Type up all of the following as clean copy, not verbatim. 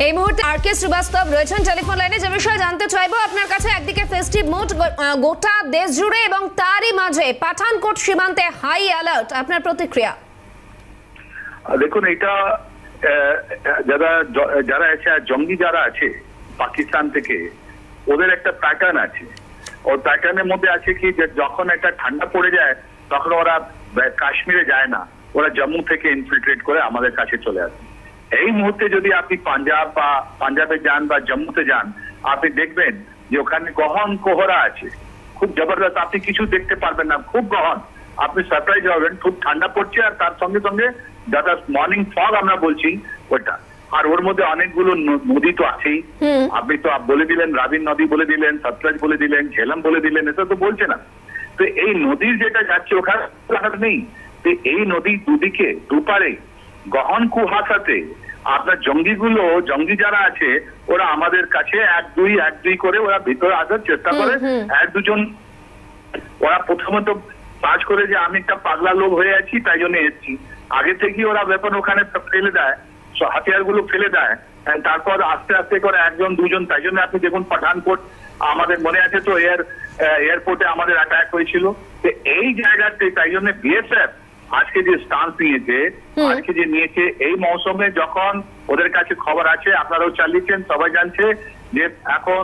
এই মুহূর্তে আর.কে. শ্রীবাস্তব রয়েছেন টেলিফোন লাইনে, যে বিষয়ে জানতে চাইবো আপনার কাছে। একদিকে ফেস্টিভ মুড গোটা দেশ জুড়ে এবং তারই মাঝে পাঠানকোট সীমান্তে হাই অ্যালার্ট, আপনার প্রতিক্রিয়া? দেখুন, এটা যারা যারা আছে জঙ্গি যারা আছে পাকিস্তান থেকে, ওদের একটা প্যাটার্ন আছে। ওর প্যাটার্নের মধ্যে আছে কি, যে যখন একটা ঠান্ডা পড়ে যায় তখন ওরা কাশ্মীরে যায় না, ওরা জম্মু থেকে ইনফিল্ট্রেট করে আমাদের কাছে চলে আসে। এই মুহূর্তে যদি আপনি পাঞ্জাবে যান বা জম্মুতে যান, আপনি দেখবেন যে ওখানে গহন কোহরা আছে, খুব জবরদস্ত। আপনি কিছু দেখতে পারবেন না, খুব গহন। আপনি সারপ্রাইজ হবেন, খুব ঠান্ডা পড়ছে আর তার সঙ্গে সঙ্গে যারা মর্নিং ফগ আমরা বলছি ওটা। আর ওর মধ্যে অনেকগুলো নদী তো আছেই। আপনি তো বলে দিলেন, রাবি নদী বলে দিলেন, সতলজ বলে দিলেন, ঝেলাম বলে দিলেন, এটা তো বলছে না। তো এই নদীর যেটা যাচ্ছে ওখানে নেই। তো এই নদীর দুদিকে দুপারে গহন কুয়াশাতে আপনার জঙ্গি যারা আছে, ওরা আমাদের কাছে এক দুই করে ওরা ভিতরে আসার চেষ্টা করে। এক দুজন ওরা প্রথমত কাজ করে যে আমি একটা পাগলা লোক হয়ে আছি তাই জন্য এসেছি, আগে থেকে ওরা ব্যাপার ওখানে ফেলে দেয়, হাতিয়ার গুলো ফেলে দেয়। তারপর আস্তে আস্তে করে একজন দুজন, তাই জন্য আপনি দেখুন পাঠানকোট আমাদের মনে আছে তো, এয়ারপোর্টে আমাদের অ্যাটাক হয়েছিল। তো এই জায়গাতে তাই জন্য বিএসএফ আজকে যে স্টান্স নিয়েছে এই মৌসুমে, যখন ওদের কাছে খবর আছে, আপনারাও চালিয়েছেন, সবাই জানছে যে এখন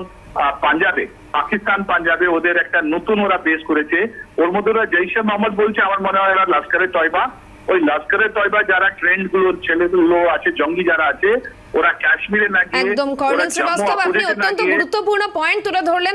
পাঞ্জাবে ওদের একটা নতুন ওরা বেস করেছে। ওর মধ্যে ওরা জৈশে মোহাম্মদ বলছে, আমার মনে হয় ওরা লস্করে তয়বা, ওই লস্করে তয়বা যারা ট্রেন্ড গুলোর ছেলেগুলো আছে, জঙ্গি যারা আছে, ওরা কাশ্মীরে না গিয়ে একদম কর্নেল শ্রীবাস্তব, আপনি অত্যন্ত গুরুত্বপূর্ণ পয়েন্ট তুলে ধরলেন।